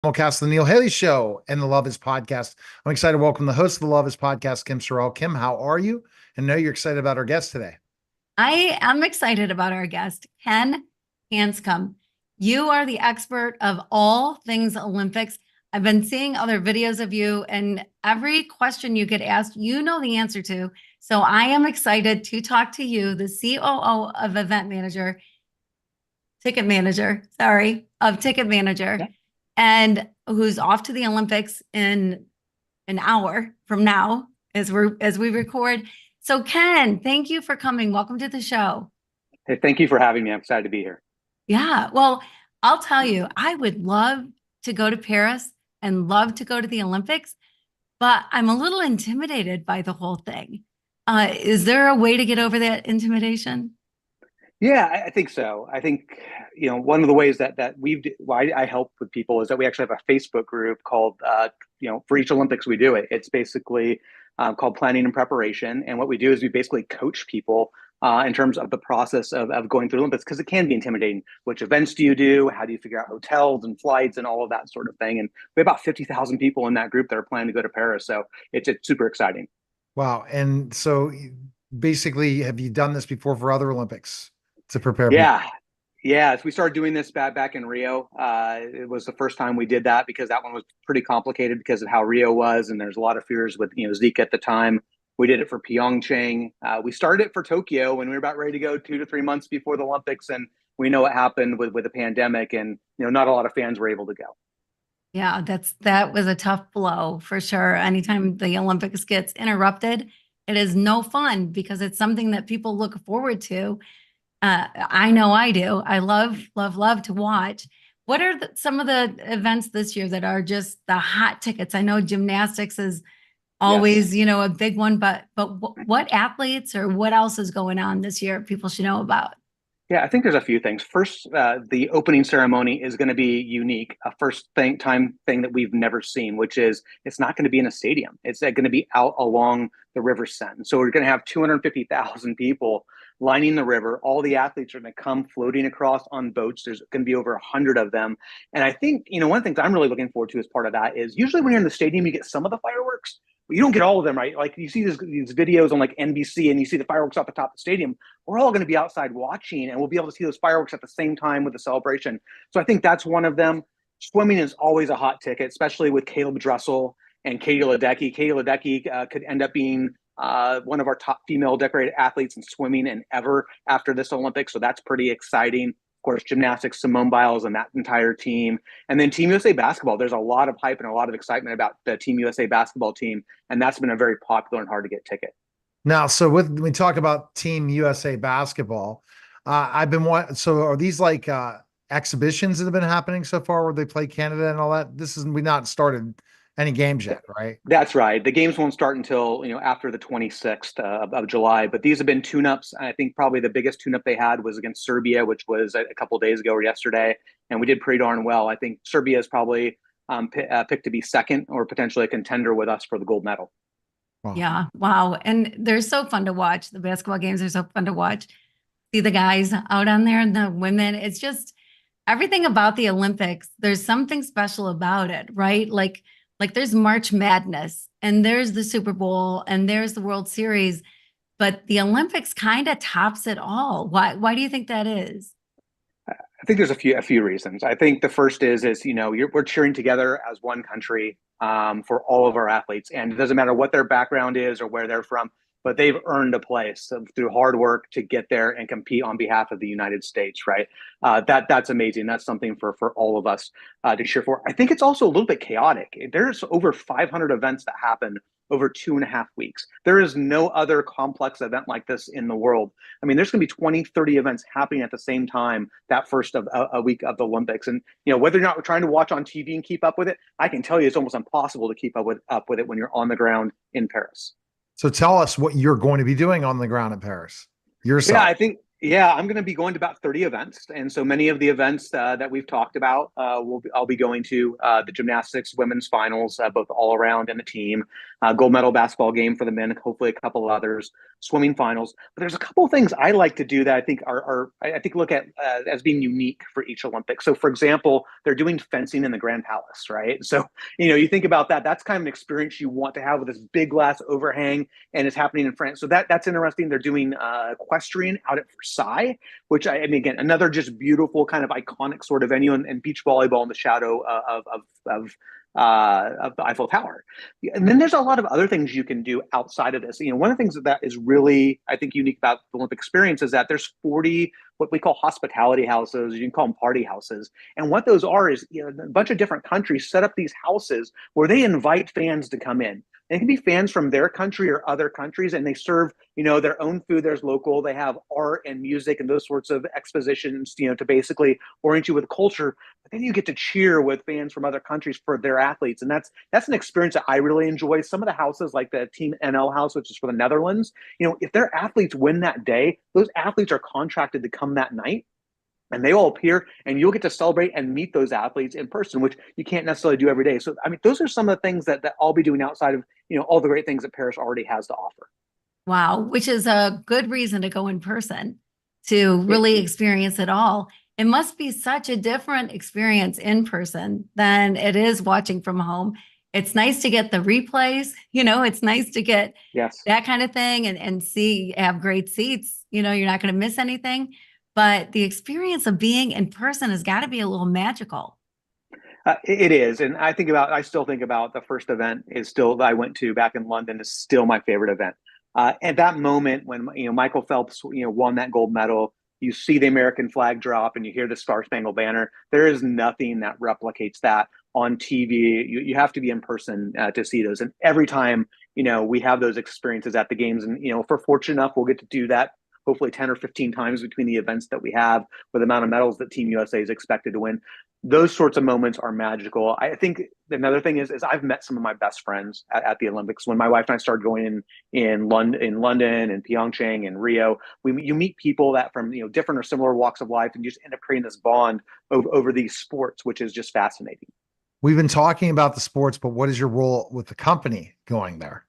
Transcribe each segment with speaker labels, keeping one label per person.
Speaker 1: Cast the Neil Haley Show and the Love Is podcast. I'm excited to welcome the host of the Love Is podcast, Kim Sorrell. Kim, how are you? And know you're excited about our guest today.
Speaker 2: I am excited about our guest, Ken Hanscom. You are the expert of all things Olympics. I've been seeing other videos of you, and every question you get asked, you know the answer to. So I am excited to talk to you, the COO of Ticket Manager, of Ticket Manager,
Speaker 3: Yeah.
Speaker 2: and who's off to the Olympics in an hour from now as we record. So Ken, thank you for coming. Welcome to the show.
Speaker 3: Hey, thank you for having me. I'm excited to be here.
Speaker 2: Yeah, well, I'll tell you, I would love to go to Paris and love to go to the Olympics, but I'm a little intimidated by the whole thing. Is there a way to get over that intimidation?
Speaker 3: Yeah, I think so. I think, one of the ways that why I help with people is that we actually have a Facebook group called, for each Olympics we do it. It's basically called Planning and Preparation. And what we do is we basically coach people in terms of the process of going through Olympics, because it can be intimidating. Which events do you do? How do you figure out hotels and flights and all of that sort of thing? And we have about 50,000 people in that group that are planning to go to Paris. So it's super exciting.
Speaker 1: Wow. And so basically, have you done this before for other Olympics to prepare people?
Speaker 3: Yeah. Yeah, as we started doing this back in Rio, it was the first time we did that because that one was pretty complicated because of how Rio was, and there's a lot of fears with Zika at the time. We did it for Pyeongchang. We started it for Tokyo when we were about ready to go 2 to 3 months before the Olympics, and we know what happened with the pandemic, and not a lot of fans were able to go.
Speaker 2: Yeah, that was a tough blow for sure. Anytime the Olympics gets interrupted, it is no fun because it's something that people look forward to. I know I do. I love, love, love to watch. What are some of the events this year that are just the hot tickets? I know gymnastics is
Speaker 3: Yes.
Speaker 2: always, a big one, but what athletes or what else is going on this year people should know about?
Speaker 3: Yeah, I think there's a few things. First, the opening ceremony is going to be unique, a time thing that we've never seen, which is it's not going to be in a stadium. It's going to be out along the River Seine. So we're going to have 250,000 people lining the river. All the athletes are going to come floating across on boats. There's going to be over 100 of them. And I think, one of the things I'm really looking forward to as part of that is usually when you're in the stadium, you get some of the fireworks, but you don't get all of them, right? Like you see these videos on like NBC and you see the fireworks off the top of the stadium. We're all going to be outside watching, and we'll be able to see those fireworks at the same time with the celebration. So I think that's one of them. Swimming is always a hot ticket, especially with Caleb Dressel and Katie Ledecky. Katie Ledecky could end up being one of our top female decorated athletes in swimming and ever after this Olympics. So that's pretty exciting. Of course, gymnastics, Simone Biles and that entire team. And then Team USA basketball. There's a lot of hype and a lot of excitement about the Team USA basketball team. And that's been a very popular and hard to get ticket.
Speaker 1: Now, so when we talk about Team USA basketball, so are these like exhibitions that have been happening so far where they play Canada and all that? We not started any games yet, right?
Speaker 3: That's right. The games won't start until after the 26th of July. But these have been tune-ups. I think probably the biggest tune-up they had was against Serbia, which was a couple of days ago or yesterday, and we did pretty darn well. I think Serbia is probably picked to be second or potentially a contender with us for the gold medal.
Speaker 2: Wow. Yeah, wow, and they're so fun to watch. The basketball games are so fun to watch. See the guys out on there and the women. It's just everything about the Olympics. There's something special about it, right? Like there's March Madness and there's the Super Bowl and there's the World Series, but the Olympics kind of tops it all. Why do you think that is?
Speaker 3: I think there's a few reasons. I think the first is we're cheering together as one country for all of our athletes, and it doesn't matter what their background is or where they're from, but they've earned a place through hard work to get there and compete on behalf of the United States, right? That's amazing. That's something for all of us to cheer for. I think it's also a little bit chaotic. There's over 500 events that happen over 2.5 weeks. There is no other complex event like this in the world. I mean, there's going to be 20, 30 events happening at the same time that first of a week of the Olympics. And, whether or not we're trying to watch on TV and keep up with it, I can tell you it's almost impossible to keep up with it when you're on the ground in Paris.
Speaker 1: So tell us what you're going to be doing on the ground in Paris yourself.
Speaker 3: Yeah, I think Yeah, I'm going to be going to about 30 events, and so many of the events that we've talked about, I'll be going to the gymnastics women's finals, both all around and the team, gold medal basketball game for the men, hopefully a couple of others, swimming finals. But there's a couple of things I like to do that I think I think look at as being unique for each Olympic. So, for example, they're doing fencing in the Grand Palace, right? So, you think about that. That's kind of an experience you want to have with this big glass overhang, and it's happening in France. So that's interesting. They're doing equestrian out at Versailles, which I mean, again, another just beautiful kind of iconic sort of venue, and beach volleyball in the shadow of the Eiffel Tower. And then there's a lot of other things you can do outside of this. One of the things that is really, I think, unique about the Olympic experience is that there's 40 what we call hospitality houses. You can call them party houses. And what those are is, a bunch of different countries set up these houses where they invite fans to come in. And it can be fans from their country or other countries, and they serve, their own food. There's local. They have art and music and those sorts of expositions, to basically orient you with culture. But then you get to cheer with fans from other countries for their athletes, and that's an experience that I really enjoy. Some of the houses, like the Team NL house, which is for the Netherlands, if their athletes win that day, those athletes are contracted to come that night, and they all appear, and you'll get to celebrate and meet those athletes in person, which you can't necessarily do every day. So, I mean, those are some of the things that I'll be doing outside of, all the great things that Paris already has to offer.
Speaker 2: Wow, which is a good reason to go in person to really experience it all. It must be such a different experience in person than it is watching from home. It's nice to get the replays, it's nice to get
Speaker 3: Yes.
Speaker 2: that kind of thing and have great seats. You're not going to miss anything. But the experience of being in person has got to be a little magical.
Speaker 3: It is. And I still think about the first event that I went to back in London is still my favorite event. At that moment when, Michael Phelps, won that gold medal, you see the American flag drop and you hear the Star Spangled Banner. There is nothing that replicates that on TV. You have to be in person to see those. And every time, we have those experiences at the games, and, if we're fortunate enough, we'll get to do that hopefully 10 or 15 times between the events that we have, with the amount of medals that Team USA is expected to win. Those sorts of moments are magical. I think another thing is I've met some of my best friends at the Olympics. When my wife and I started going in London and Pyeongchang and Rio, you meet people that from different or similar walks of life, and you just end up creating this bond over these sports, which is just fascinating.
Speaker 1: We've been talking about the sports, but what is your role with the company going there?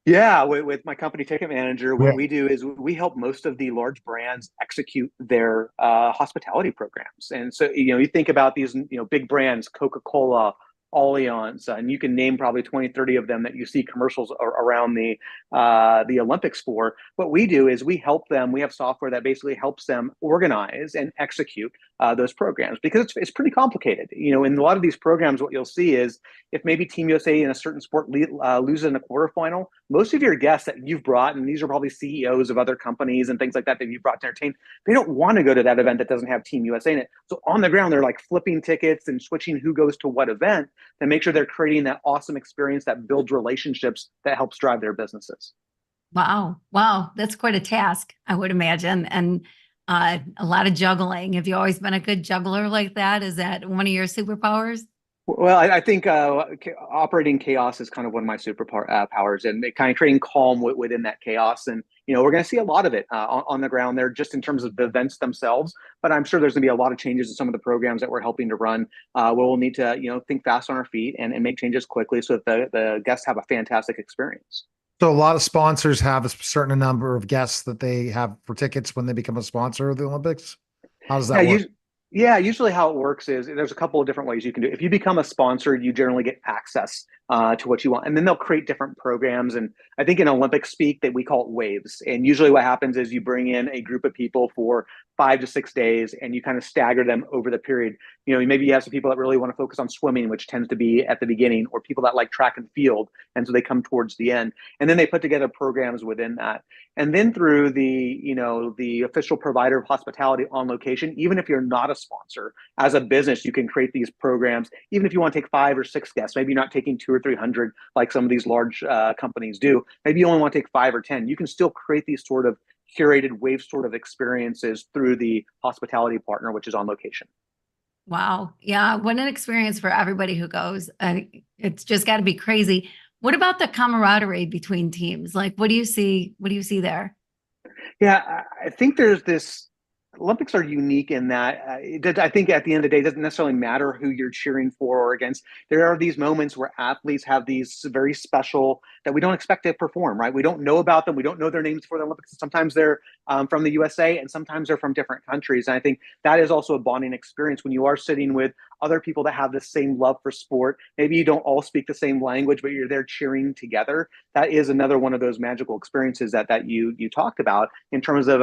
Speaker 3: Yeah, with my company Ticket Manager, what
Speaker 1: Yeah.
Speaker 3: we do is we help most of the large brands execute their hospitality programs. And so, you think about these, big brands, Coca-Cola, Allianz, and you can name probably 20, 30 of them that you see commercials around the Olympics for. What we do is we help them. We have software that basically helps them organize and execute those programs, because it's pretty complicated. In a lot of these programs, what you'll see is if maybe Team USA in a certain sport loses in a quarterfinal, most of your guests that you've brought, and these are probably CEOs of other companies and things like that you've brought to entertain, they don't want to go to that event that doesn't have Team USA in it. So on the ground, they're like flipping tickets and switching who goes to what event to make sure they're creating that awesome experience that builds relationships that helps drive their businesses.
Speaker 2: Wow. Wow. That's quite a task, I would imagine. And a lot of juggling. Have you always been a good juggler like that? Is that one of your superpowers?
Speaker 3: Well, I think operating chaos is kind of one of my superpowers, and kind of creating calm within that chaos. And we're going to see a lot of it on the ground there, just in terms of the events themselves. But I'm sure there's going to be a lot of changes in some of the programs that we're helping to run. Where we'll need to think fast on our feet and make changes quickly so that the guests have a fantastic experience.
Speaker 1: So a lot of sponsors have a certain number of guests that they have for tickets when they become a sponsor of the Olympics. How does that work?
Speaker 3: Usually how it works is there's a couple of different ways you can do it. If you become a sponsor, you generally get access to what you want, and then they'll create different programs. And I think in Olympic speak that we call it waves. And usually what happens is you bring in a group of people for 5 to 6 days, and you kind of stagger them over the period. Maybe you have some people that really want to focus on swimming, which tends to be at the beginning, or people that like track and field, and so they come towards the end. And then they put together programs within that. And then through the official provider of hospitality on location, even if you're not a sponsor, as a business, you can create these programs. Even if you want to take 5 or 6 guests, maybe you're not taking 200 or 300 like some of these large companies do. Maybe you only want to take 5 or 10. You can still create these sort of curated wave sort of experiences through the hospitality partner, which is on location.
Speaker 2: Wow. Yeah. What an experience for everybody who goes. It's just got to be crazy. What about the camaraderie between teams? Like, what do you see? What do you see there?
Speaker 3: Yeah, I think there's this. Olympics are unique in that I think at the end of the day, it doesn't necessarily matter who you're cheering for or against. There are these moments where athletes have these very special that we don't expect to perform, right? We don't know about them. We don't know their names for the Olympics. Sometimes they're from the USA and sometimes they're from different countries. And I think that is also a bonding experience when you are sitting with other people that have the same love for sport. Maybe you don't all speak the same language, but you're there cheering together. That is another one of those magical experiences that you talked about in terms of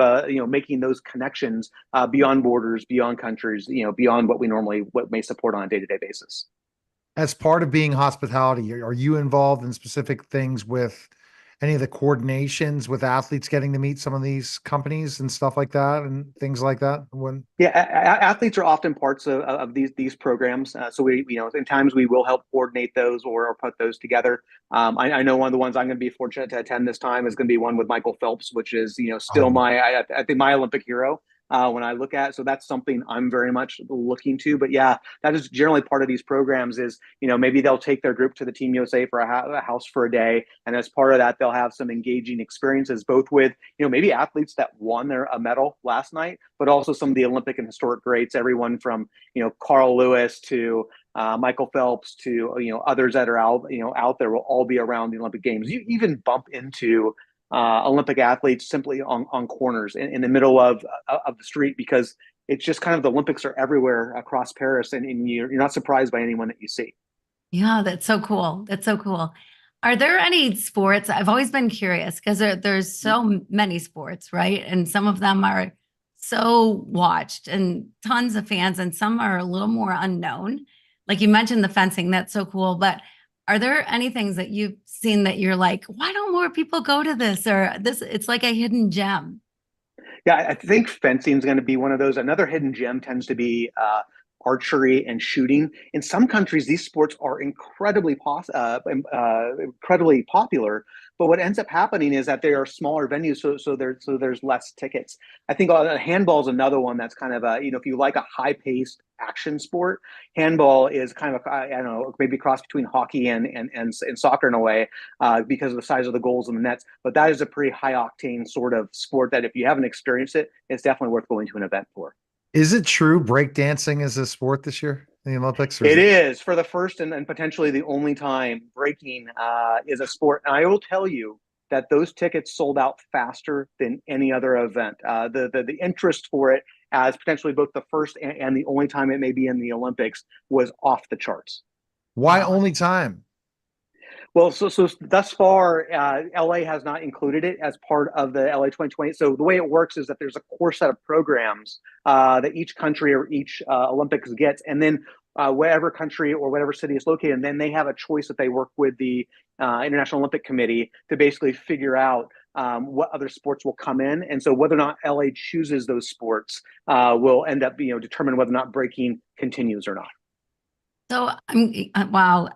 Speaker 3: making those connections beyond borders, beyond countries, beyond what may support on a day-to-day basis.
Speaker 1: As part of being hospitality, are you involved in specific things with any of the coordinations with athletes getting to meet some of these companies and stuff like that and things like that? When
Speaker 3: Yeah, athletes are often parts of these programs. So we, in times we will help coordinate those or put those together. I know one of the ones I'm going to be fortunate to attend this time is going to be one with Michael Phelps, which is still
Speaker 1: Oh,
Speaker 3: I think my Olympic hero. When I look at it. So that's something I'm very much looking to. But yeah, that is generally part of these programs is, maybe they'll take their group to the Team USA for a house for a day. And as part of that, they'll have some engaging experiences, both with, maybe athletes that won a medal last night, but also some of the Olympic and historic greats, everyone from, Carl Lewis to Michael Phelps to, others that are out there will all be around the Olympic Games. You even bump into Olympic athletes simply on corners in the middle of the street because it's just kind of the Olympics are everywhere across Paris, and you're not surprised by anyone that you see.
Speaker 2: Yeah, that's so cool. That's so cool. Are there any sports? I've always been curious because there's so many sports, right? And some of them are so watched and tons of fans, and some are a little more unknown. Like you mentioned the fencing, that's so cool. But are there any things that you've seen that you're like, why don't more people go to this? Or this, it's like a hidden gem.
Speaker 3: Yeah, I think fencing is going to be one of those. Another hidden gem tends to be archery and shooting. In some countries, these sports are incredibly popular. But what ends up happening is that they are smaller venues, so there's less tickets. I think handball is another one that's kind of if you like a high paced action sport, handball is kind of I don't know, maybe a cross between hockey and soccer in a way because of the size of the goals and the nets. But that is a pretty high octane sort of sport that if you haven't experienced it, it's definitely worth going to an event for.
Speaker 1: is it true breakdancing is a sport this year in the Olympics, or is
Speaker 3: It
Speaker 1: it?
Speaker 3: is for the first and potentially the only time breaking is a sport. And I will tell you that those tickets sold out faster than any other event. The interest for it as potentially both the first and the only time it may be in the Olympics was off the charts.
Speaker 1: Why only time?
Speaker 3: Well, so thus far, LA has not included it as part of the LA 2020. So the way it works is that there's a core set of programs that each country or each Olympics gets, and then whatever country or whatever city is located, and then they have a choice that they work with the International Olympic Committee to basically figure out what other sports will come in, and so whether or not LA chooses those sports will end up, determine whether or not breaking continues or not.
Speaker 2: So wow,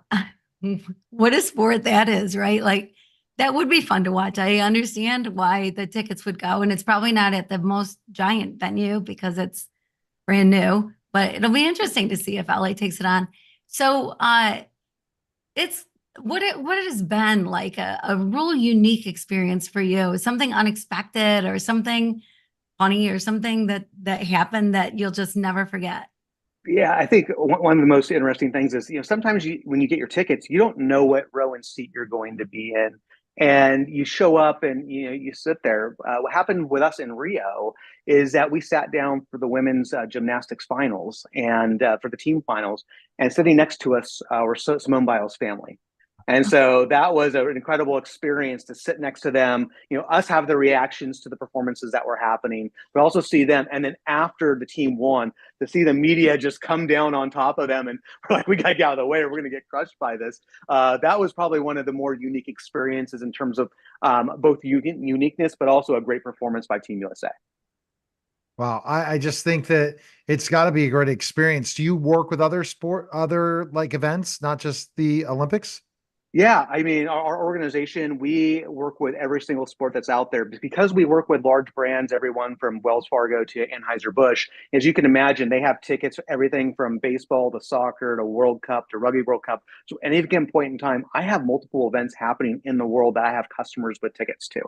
Speaker 2: what a sport that is, right? Like that would be fun to watch. I understand why the tickets would go, and it's probably not at the most giant venue because it's brand new, but it'll be interesting to see if LA takes it on. So it's what it has been like a real unique experience for you, something unexpected or something funny or something that happened that you'll just never forget.
Speaker 3: Yeah, I think one of the most interesting things is, sometimes when you get your tickets, you don't know what row and seat you're going to be in. And you show up and, you sit there. What happened with us in Rio is that we sat down for the women's gymnastics finals and for the team finals, and sitting next to us were Simone Biles' family. And so that was an incredible experience to sit next to them, us have the reactions to the performances that were happening, but also see them. And then after the team won, to see the media just come down on top of them and we're like, we got to get out of the way or we're going to get crushed by this. That was probably one of the more unique experiences in terms of both uniqueness, but also a great performance by Team USA.
Speaker 1: Wow. I just think that it's got to be a great experience. Do you work with other like events, not just the Olympics?
Speaker 3: Yeah, I mean, our organization, we work with every single sport that's out there because we work with large brands, everyone from Wells Fargo to Anheuser-Busch. As you can imagine, they have tickets, everything from baseball to soccer to World Cup to Rugby World Cup. So at any given point in time, I have multiple events happening in the world that I have customers with tickets to.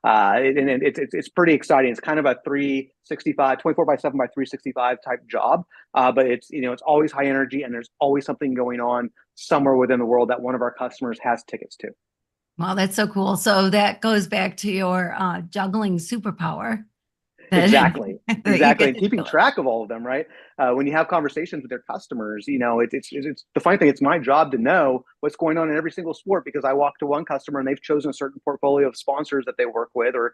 Speaker 3: And it's pretty exciting. It's kind of a 365, 24 by 7 by 365 type job. But it's, it's always high energy and there's always something going on somewhere within the world that one of our customers has tickets to.
Speaker 2: Wow, that's so cool. So that goes back to your juggling superpower.
Speaker 3: Exactly.
Speaker 2: That you
Speaker 3: Exactly.
Speaker 2: get
Speaker 3: And
Speaker 2: to
Speaker 3: keeping
Speaker 2: juggle.
Speaker 3: track of all of them, right? When you have conversations with your customers, it's the funny thing. It's my job to know what's going on in every single sport because I walk to one customer and they've chosen a certain portfolio of sponsors that they work with or,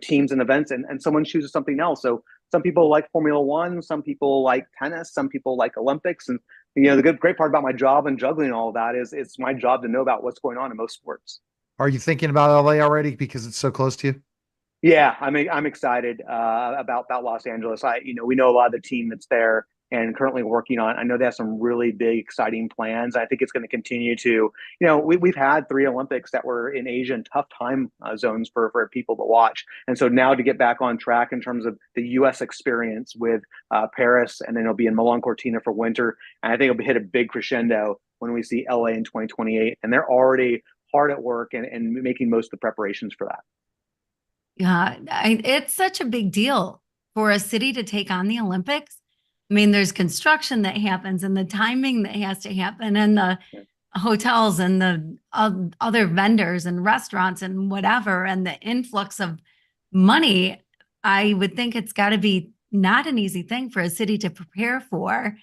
Speaker 3: teams and events and someone chooses something else. So some people like Formula One, some people like tennis, some people like Olympics. And, the great part about my job and juggling all of that is it's my job to know about what's going on in most sports.
Speaker 1: Are you thinking about LA already because it's so close to you?
Speaker 3: Yeah, I'm excited about Los Angeles. We know a lot of the team that's there and currently working on. I know they have some really big, exciting plans. I think it's going to continue to. We've had 3 Olympics that were in Asia and tough time zones for people to watch, and so now to get back on track in terms of the U.S. experience with Paris, and then it'll be in Milan Cortina for winter, and I think it'll hit a big crescendo when we see LA in 2028, and they're already hard at work and making most of the preparations for that.
Speaker 2: Yeah, it's such a big deal for a city to take on the Olympics. I mean, there's construction that happens and the timing that has to happen and the hotels and the other vendors and restaurants and whatever, and the influx of money. I would think it's got to be not an easy thing for a city to prepare for.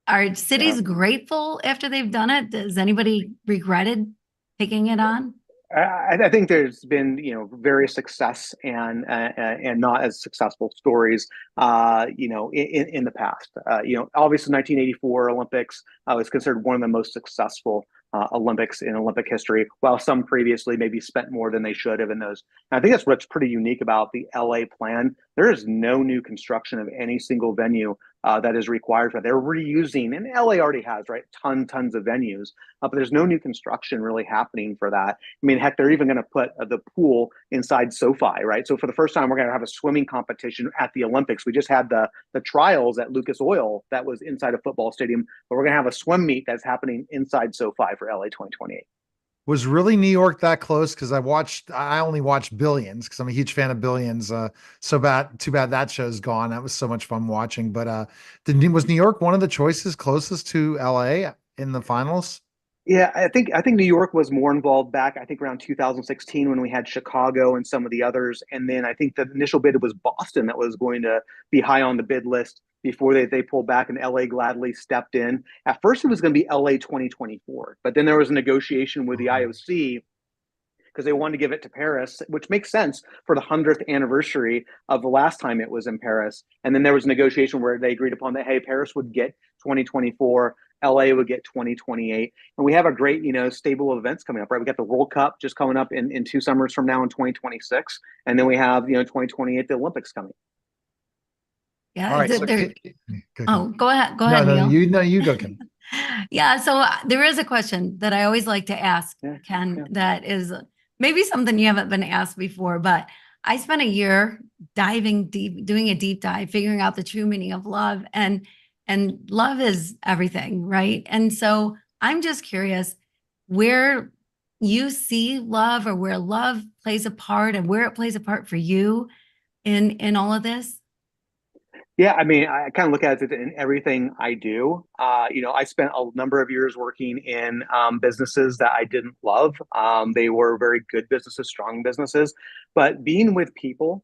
Speaker 2: Are
Speaker 3: Yeah.
Speaker 2: cities grateful after they've done it? Does anybody regretted taking it on?
Speaker 3: I think there's been various success and not as successful stories in the past. Obviously 1984 Olympics was considered one of the most successful Olympics in Olympic history, while some previously maybe spent more than they should have in those. And I think that's what's pretty unique about the LA plan. There is no new construction of any single venue that is required for. They're reusing, and LA already has right tons of venues, but there's no new construction really happening for that. I mean, heck, they're even going to put the pool inside SoFi, right? So for the first time, we're going to have a swimming competition at the Olympics. We just had the trials at Lucas Oil that was inside a football stadium, but we're going to have a swim meet that's happening inside SoFi for LA 2028.
Speaker 1: Was really New York that close? Because I only watched Billions because I'm a huge fan of Billions. Too bad that show's gone. That was so much fun watching. But was New York one of the choices closest to LA in the finals?
Speaker 3: Yeah, I think New York was more involved back, I think around 2016 when we had Chicago and some of the others. And then I think the initial bid was Boston that was going to be high on the bid list before they pulled back and LA gladly stepped in. At first it was going to be LA 2024, but then there was a negotiation with the IOC because they wanted to give it to Paris, which makes sense for the 100th anniversary of the last time it was in Paris. And then there was a negotiation where they agreed upon that, hey, Paris would get 2024, LA would get 2028. And we have a great, stable of events coming up, right? We got the World Cup just coming up in 2 summers from now in 2026. And then we have, 2028, the Olympics coming.
Speaker 2: Yeah,
Speaker 1: All right. So,
Speaker 2: oh, go ahead. Go
Speaker 1: no,
Speaker 2: ahead,
Speaker 1: no,
Speaker 2: Neil.
Speaker 1: you go, Kim.
Speaker 2: Yeah, so there is a question that I always like to ask, Ken, that is maybe something you haven't been asked before, but I spent a year diving deep, doing a deep dive, figuring out the true meaning of love, and love is everything, right? And so I'm just curious where you see love or where love plays a part and where it plays a part for you in all of this.
Speaker 3: Yeah, I mean, I kind of look at it in everything I do. I spent a number of years working in businesses that I didn't love. They were very good businesses, strong businesses, but being with people,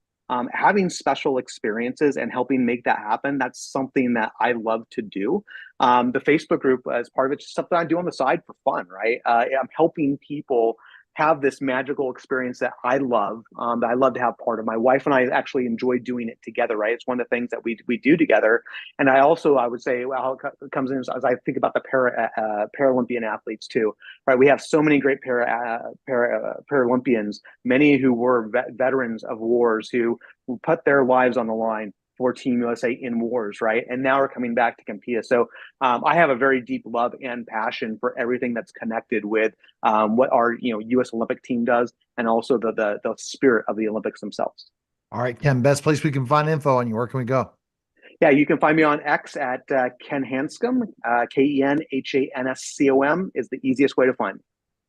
Speaker 3: having special experiences and helping make that happen, that's something that I love to do. The Facebook group, as part of it, just something I do on the side for fun, right? I'm helping people have this magical experience that I love, that I love to have part of. My wife and I actually enjoy doing it together, right? It's one of the things that we do together. And I would say, how it comes in as I think about the Paralympian athletes too, right? We have so many great Paralympians, many who were veterans of wars who put their lives on the line for Team USA in wars, right? And now we're coming back to compete. So I have a very deep love and passion for everything that's connected with what our U.S. Olympic team does, and also the spirit of the Olympics themselves.
Speaker 1: All right, Ken, best place we can find info on you. Where can we go?
Speaker 3: Yeah, you can find me on X at Ken Hanscom. KenHanscom is the easiest way to find me.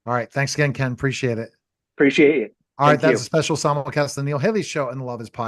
Speaker 1: All right. Thanks again, Ken. Appreciate it.
Speaker 3: Appreciate it.
Speaker 1: All right.
Speaker 3: Thank
Speaker 1: That's
Speaker 3: you.
Speaker 1: a special simulcast of the Neil Haley Show and the Love Is Podcast.